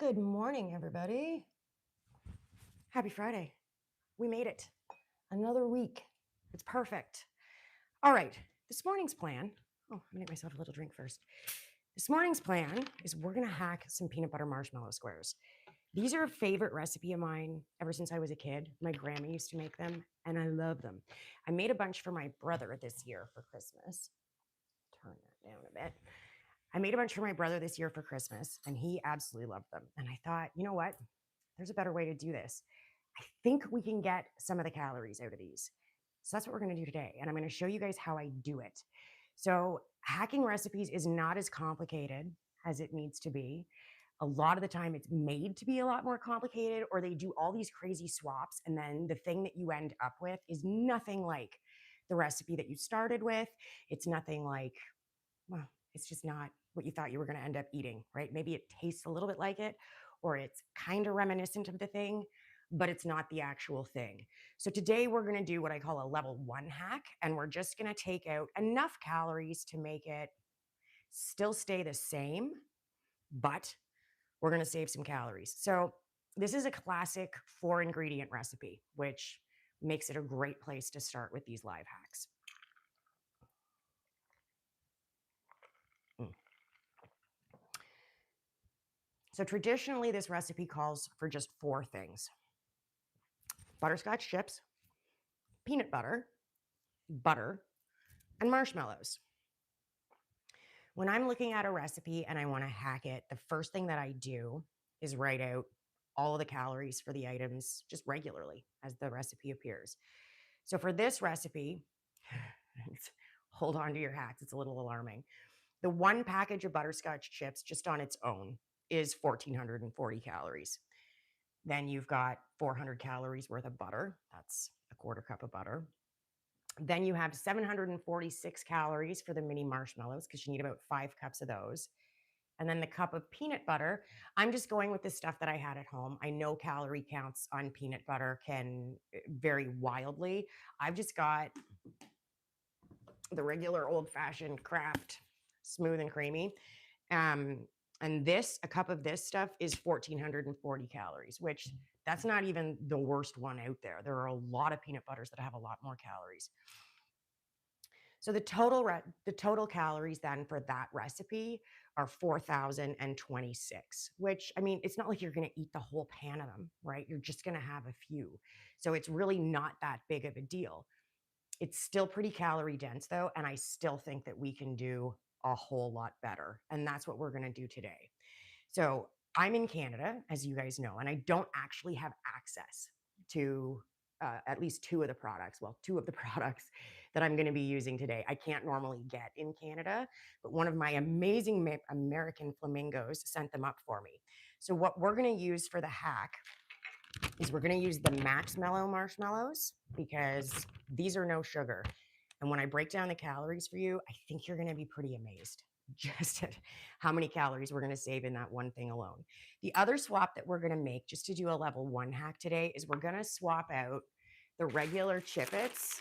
Good morning, everybody. Happy Friday. We made it. Another week. It's perfect. All right. This morning's plan. Oh, I'm going to make myself a little drink first. This morning's plan is we're going to hack some peanut butter marshmallow squares. These are a favorite recipe of mine ever since I was a kid. My grandma used to make them, and I love them. I made a bunch for my brother this year for Christmas. Turn that down a bit. I made a bunch for my brother this year for Christmas, and he absolutely loved them. And I thought, you know what? There's a better way to do this. I think we can get some of the calories out of these. So that's what we're going to do today. And I'm going to show you guys how I do it. So, hacking recipes is not as complicated as it needs to be. A lot of the time, it's made to be a lot more complicated, or they do all these crazy swaps. And then the thing that you end up with is nothing like the recipe that you started with. It's nothing like, well, it's just not what you thought you were going to end up eating, right? Maybe it tastes a little bit like it, or it's kind of reminiscent of the thing, but it's not the actual thing. So today we're going to do what I call a level 1 hack, and we're just going to take out enough calories to make it still stay the same, but we're going to save some calories. So this is a classic 4-ingredient recipe, which makes it a great place to start with these live hacks. So traditionally, this recipe calls for just 4 things: butterscotch chips, peanut butter, and marshmallows. When I'm looking at a recipe and I want to hack it, the first thing that I do is write out all of the calories for the items just regularly as the recipe appears. So for this recipe, hold on to your hats, it's a little alarming. The one package of butterscotch chips just on its own is 1,440 calories. Then you've got 400 calories worth of butter. That's a quarter cup of butter. Then you have 746 calories for the mini marshmallows because you need about 5 cups of those. And then the cup of peanut butter. I'm just going with the stuff that I had at home. I know calorie counts on peanut butter can vary wildly. I've just got the regular old fashioned Kraft smooth and creamy. And a cup of this stuff is 1,440 calories, which that's not even the worst one out there. There are a lot of peanut butters that have a lot more calories. So the total calories then for that recipe are 4,026, which, I mean, it's not like you're going to eat the whole pan of them, right? You're just going to have a few. So it's really not that big of a deal. It's still pretty calorie dense though, and I still think that we can do a whole lot better. And that's what we're going to do today. So I'm in Canada, as you guys know, and I don't actually have access to at least two of the products that I'm going to be using today. I can't normally get in Canada, but one of my amazing American flamingos sent them up for me. So what we're going to use for the hack is we're going to use the Marshmallow marshmallows because these are no sugar. And when I break down the calories for you, I think you're going to be pretty amazed just at how many calories we're going to save in that one thing alone. The other swap that we're going to make just to do a level 1 hack today is we're going to swap out the regular Chippets,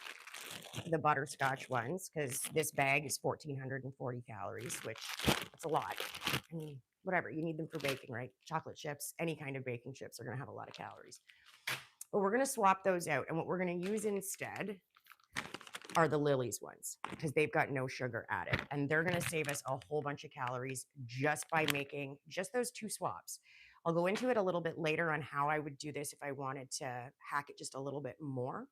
the butterscotch ones, because this bag is 1,440 calories, which that's a lot. I mean, whatever, you need them for baking, right? Chocolate chips, any kind of baking chips are going to have a lot of calories. But we're going to swap those out. And what we're going to use instead are the Lily's ones because they've got no sugar added. And they're going to save us a whole bunch of calories just by making just those 2 swaps. I'll go into it a little bit later on how I would do this if I wanted to hack it just a little bit more.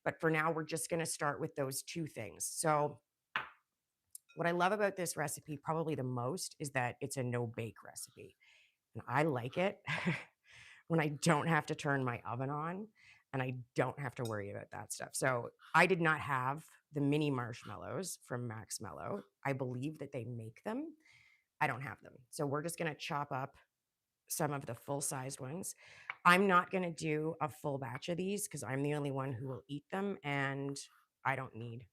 But for now, we're just going to start with those 2 things. So what I love about this recipe probably the most is that it's a no-bake recipe. And I like it when I don't have to turn my oven on and I don't have to worry about that stuff. So I did not have the mini marshmallows from Marshmallow. I believe that they make them. I don't have them. So we're just going to chop up some of the full-sized ones. I'm not going to do a full batch of these because I'm the only one who will eat them, and I don't need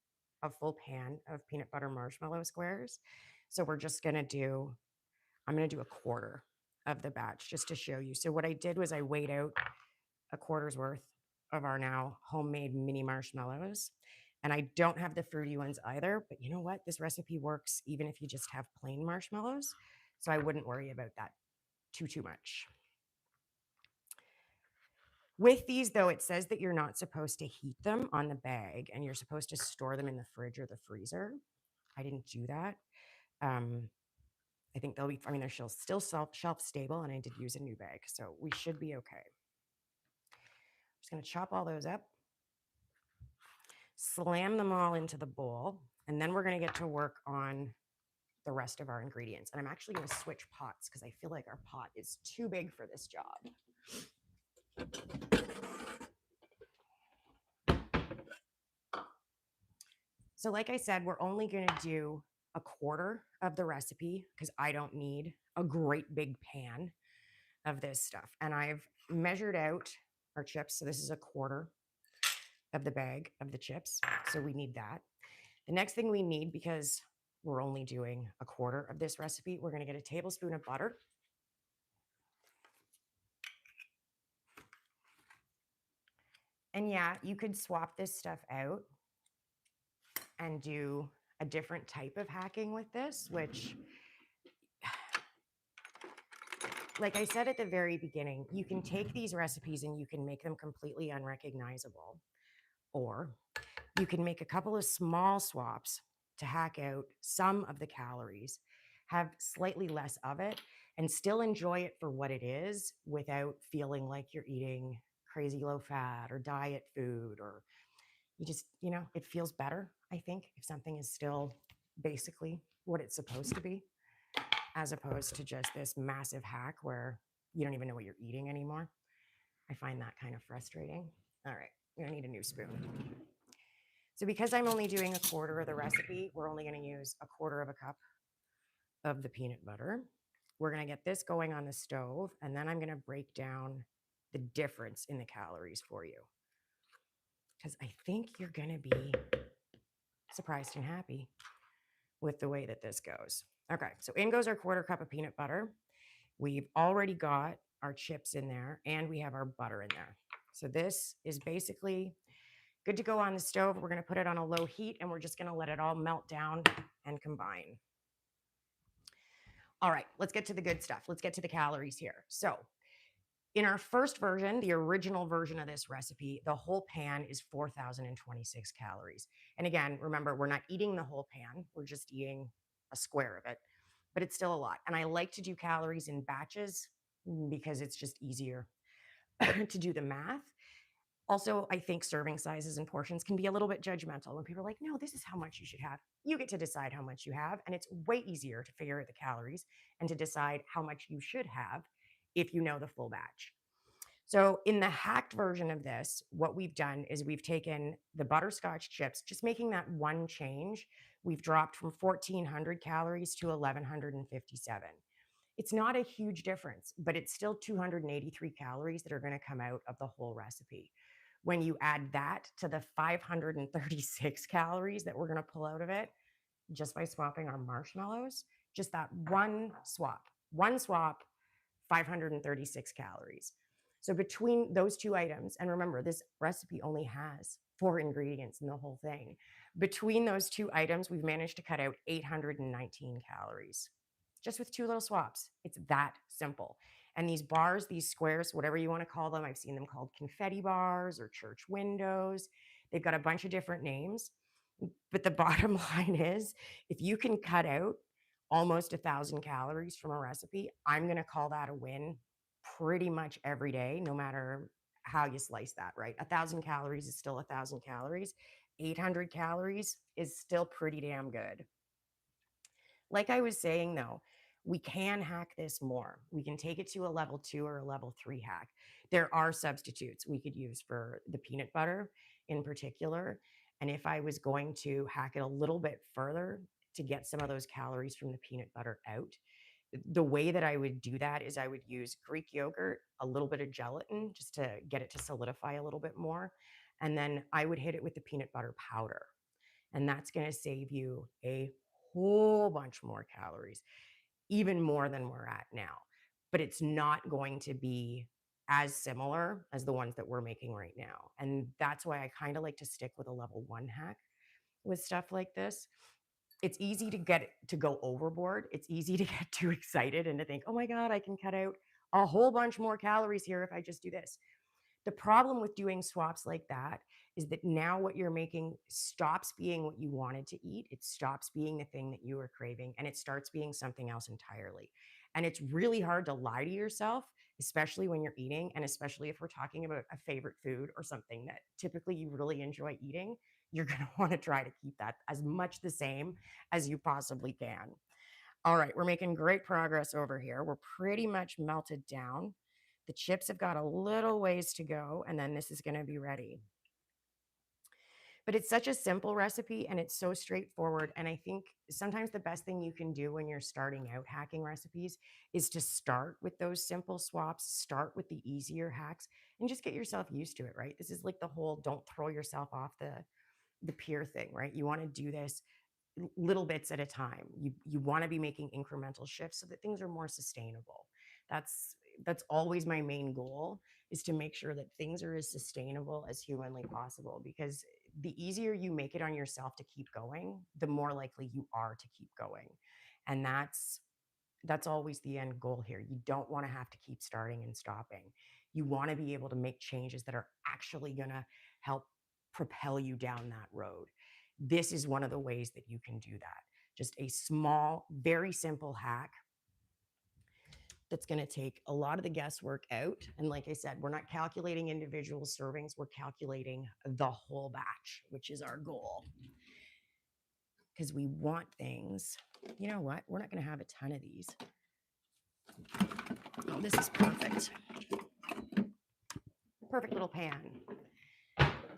a full pan of peanut butter marshmallow squares. So I'm going to do a quarter of the batch just to show you. So what I did was I weighed out a quarter's worth of our now homemade mini marshmallows. And I don't have the fruity ones either, but you know what? This recipe works even if you just have plain marshmallows. So I wouldn't worry about that too much. With these, though, it says that you're not supposed to heat them on the bag and you're supposed to store them in the fridge or the freezer. I didn't do that. Um, I think they'll be, I mean, they're still shelf stable, and I did use a new bag, so we should be okay. Just going to chop all those up, slam them all into the bowl, and then we're going to get to work on the rest of our ingredients. And I'm actually going to switch pots because I feel like our pot is too big for this job. So like I said, we're only going to do a quarter of the recipe because I don't need a great big pan of this stuff. And I've measured out our chips. So this is a quarter of the bag of the chips. So we need that. The next thing we need, because we're only doing a quarter of this recipe, we're going to get a tablespoon of butter. And yeah, you could swap this stuff out and do a different type of hacking with this, which, like I said at the very beginning, you can take these recipes and you can make them completely unrecognizable, or you can make a couple of small swaps to hack out some of the calories, have slightly less of it, and still enjoy it for what it is without feeling like you're eating crazy low fat or diet food, or you just, it feels better, I think, if something is still basically what it's supposed to be, as opposed to just this massive hack where you don't even know what you're eating anymore. I find that kind of frustrating. All right, we're gonna need a new spoon. So because I'm only doing a quarter of the recipe, we're only gonna use a quarter of a cup of the peanut butter. We're gonna get this going on the stove, and then I'm gonna break down the difference in the calories for you, because I think you're gonna be surprised and happy with the way that this goes. Okay, so in goes our quarter cup of peanut butter. We've already got our chips in there and we have our butter in there. So this is basically good to go on the stove. We're going to put it on a low heat and we're just going to let it all melt down and combine. All right, let's get to the good stuff. Let's get to the calories here. So in our first version, the original version of this recipe, the whole pan is 4,026 calories. And again, remember, we're not eating the whole pan. We're just eating a square of it, but it's still a lot. And I like to do calories in batches because it's just easier to do the math. Also, I think serving sizes and portions can be a little bit judgmental when people are like, no, this is how much you should have. You get to decide how much you have. And it's way easier to figure out the calories and to decide how much you should have if you know the full batch. So in the hacked version of this, what we've done is we've taken the butterscotch chips, just making that one change. We've dropped from 1,400 calories to 1,157. It's not a huge difference, but it's still 283 calories that are going to come out of the whole recipe. When you add that to the 536 calories that we're going to pull out of it just by swapping our marshmallows, just that one swap, 536 calories. So between those two items, and remember, this recipe only has 4 ingredients in the whole thing. Between those two items, we've managed to cut out 819 calories just with 2 little swaps. It's that simple. And these bars, these squares, whatever you want to call them, I've seen them called confetti bars or church windows. They've got a bunch of different names. But the bottom line is, if you can cut out almost 1,000 calories from a recipe, I'm going to call that a win pretty much every day, no matter how you slice that, right? 1,000 calories is still 1,000 calories. 800 calories is still pretty damn good. Like I was saying, though, we can hack this more. We can take it to a level 2 or a level 3 hack. There are substitutes we could use for the peanut butter in particular. And if I was going to hack it a little bit further to get some of those calories from the peanut butter out, the way that I would do that is I would use Greek yogurt, a little bit of gelatin just to get it to solidify a little bit more. And then I would hit it with the peanut butter powder. And that's going to save you a whole bunch more calories, even more than we're at now. But it's not going to be as similar as the ones that we're making right now. And that's why I kind of like to stick with a level 1 hack with stuff like this. It's easy to get to go overboard. It's easy to get too excited and to think, oh my God, I can cut out a whole bunch more calories here if I just do this. The problem with doing swaps like that is that now what you're making stops being what you wanted to eat. It stops being the thing that you were craving and it starts being something else entirely. And it's really hard to lie to yourself, especially when you're eating, and especially if we're talking about a favorite food or something that typically you really enjoy eating. You're going to want to try to keep that as much the same as you possibly can. All right, we're making great progress over here. We're pretty much melted down. The chips have got a little ways to go, and then this is going to be ready. But it's such a simple recipe and it's so straightforward. And I think sometimes the best thing you can do when you're starting out hacking recipes is to start with those simple swaps, start with the easier hacks, and just get yourself used to it, right? This is like the whole don't throw yourself off the pier thing, right? You want to do this little bits at a time. You want to be making incremental shifts so that things are more sustainable. That's that's always my main goal, is to make sure that things are as sustainable as humanly possible, because the easier you make it on yourself to keep going, the more likely you are to keep going. And that's always the end goal here. You don't want to have to keep starting and stopping. You want to be able to make changes that are actually going to help propel you down that road. This is one of the ways that you can do that. Just a small, very simple hack that's going to take a lot of the guesswork out. And like I said, we're not calculating individual servings, we're calculating the whole batch, which is our goal. Because we want things, you know what? We're not going to have a ton of these. Oh, this is perfect. Perfect little pan.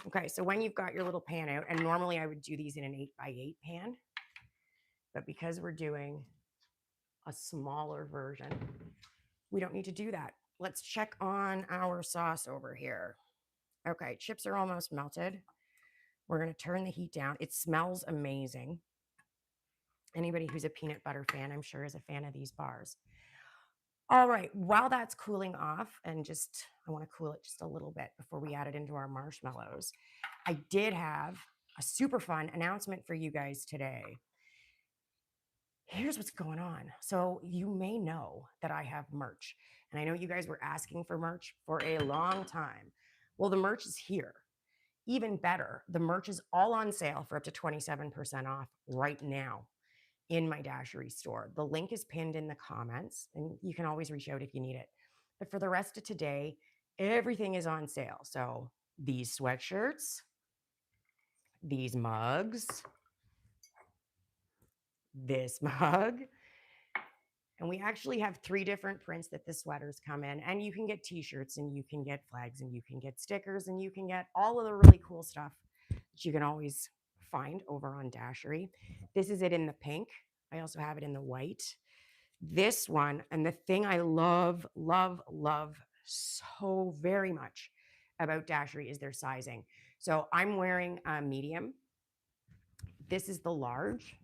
Okay, so when you've got your little pan out, and normally I would do these in an 8x8 pan, but because we're doing a smaller version, we don't need to do that. Let's check on our sauce over here. Okay, chips are almost melted. We're going to turn the heat down. It smells amazing. Anybody who's a peanut butter fan, I'm sure, is a fan of these bars. All right, while that's cooling off, and just, I want to cool it just a little bit before we add it into our marshmallows, I did have a super fun announcement for you guys today. Here's what's going on. So you may know that I have merch, and I know you guys were asking for merch for a long time. Well, the merch is here. Even better, the merch is all on sale for up to 27% off right now in my Dashery store. The link is pinned in the comments, and you can always reach out if you need it. But for the rest of today, everything is on sale. So these sweatshirts, these mugs, this mug, and we actually have 3 different prints that the sweaters come in. And you can get t-shirts, and you can get flags, and you can get stickers, and you can get all of the really cool stuff that you can always find over on Dashery. This is it in the pink. I also have it in the white. This one, and the thing I love, love, love so very much about Dashery is their sizing. So I'm wearing a medium. This is the large,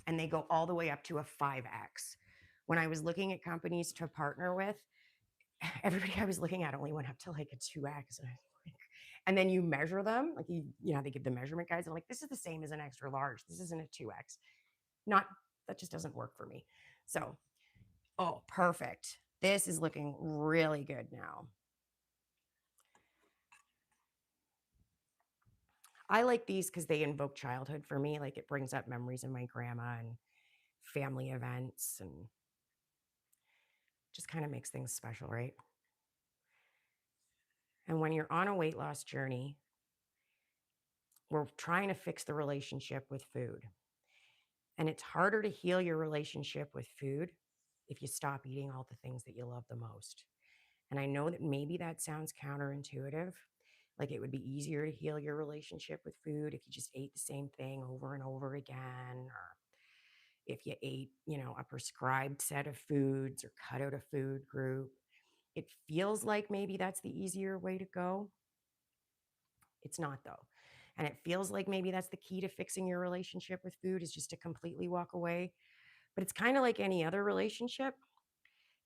and they go all the way up to a 5X. When I was looking at companies to partner with, everybody I was looking at only went up to like a 2X. And then you measure them, like you know, they give the measurement guides. I'm like, this is the same as an extra large. This isn't a 2X. Not, that just doesn't work for me. So, oh, perfect. This is looking really good now. I like these because they invoke childhood for me. Like, it brings up memories of my grandma and family events, and just kind of makes things special, right? And when you're on a weight loss journey, we're trying to fix the relationship with food. And it's harder to heal your relationship with food if you stop eating all the things that you love the most. And I know that maybe that sounds counterintuitive. Like, it would be easier to heal your relationship with food if you just ate the same thing over and over again, or if you ate, you know, a prescribed set of foods or cut out a food group. It feels like maybe that's the easier way to go. It's not, though. And it feels like maybe that's the key to fixing your relationship with food, is just to completely walk away. But it's kind of like any other relationship.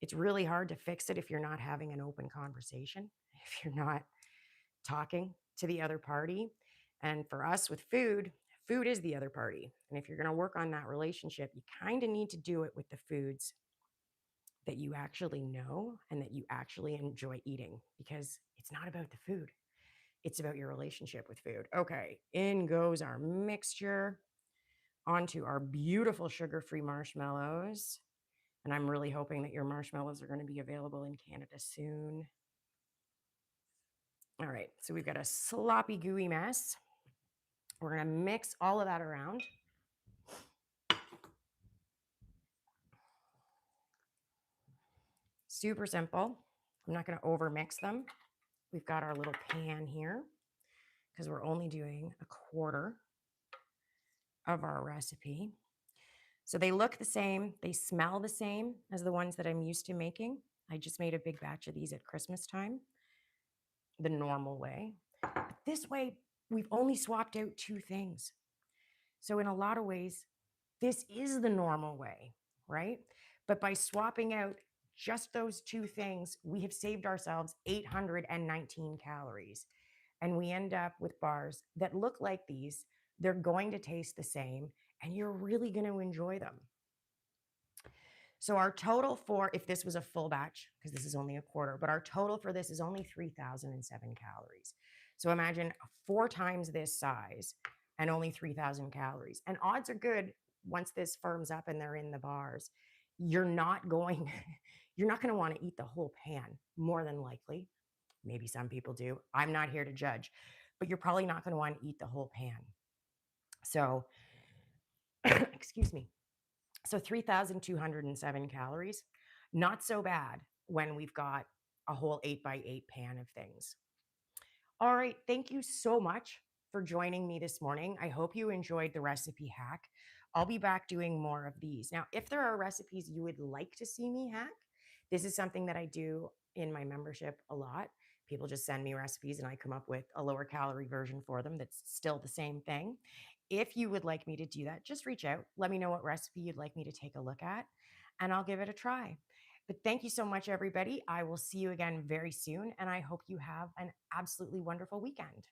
It's really hard to fix it if you're not having an open conversation, if you're not talking to the other party. And for us with food, food is the other party. And if you're going to work on that relationship, you kind of need to do it with the foods that you actually know and that you actually enjoy eating, because it's not about the food. It's about your relationship with food. Okay, in goes our mixture onto our beautiful sugar-free marshmallows. And I'm really hoping that your marshmallows are going to be available in Canada soon. All right, so we've got a sloppy, gooey mess. We're going to mix all of that around. Super simple. I'm not going to over mix them. We've got our little pan here because we're only doing a quarter of our recipe. So they look the same. They smell the same as the ones that I'm used to making. I just made a big batch of these at Christmas time, the normal way. But this way, we've only swapped out two things. So in a lot of ways, this is the normal way, right? But by swapping out just those two things, we have saved ourselves 819 calories. And we end up with bars that look like these. They're going to taste the same, and you're really going to enjoy them. So our total for, if this was a full batch, because this is only a quarter, but our total for this is only 3,007 calories. So imagine 4 times this size and only 3,000 calories. And odds are good, once this firms up and they're in the bars, you're not going, you're not going to want to eat the whole pan, more than likely. Maybe some people do. I'm not here to judge, but you're probably not going to want to eat the whole pan. So, excuse me. So 3,207 calories, not so bad when we've got a whole 8x8 pan of things. All right, thank you so much for joining me this morning. I hope you enjoyed the recipe hack. I'll be back doing more of these. Now, if there are recipes you would like to see me hack, this is something that I do in my membership a lot. People just send me recipes and I come up with a lower calorie version for them that's still the same thing. If you would like me to do that, just reach out. Let me know what recipe you'd like me to take a look at, and I'll give it a try. But thank you so much, everybody. I will see you again very soon, and I hope you have an absolutely wonderful weekend.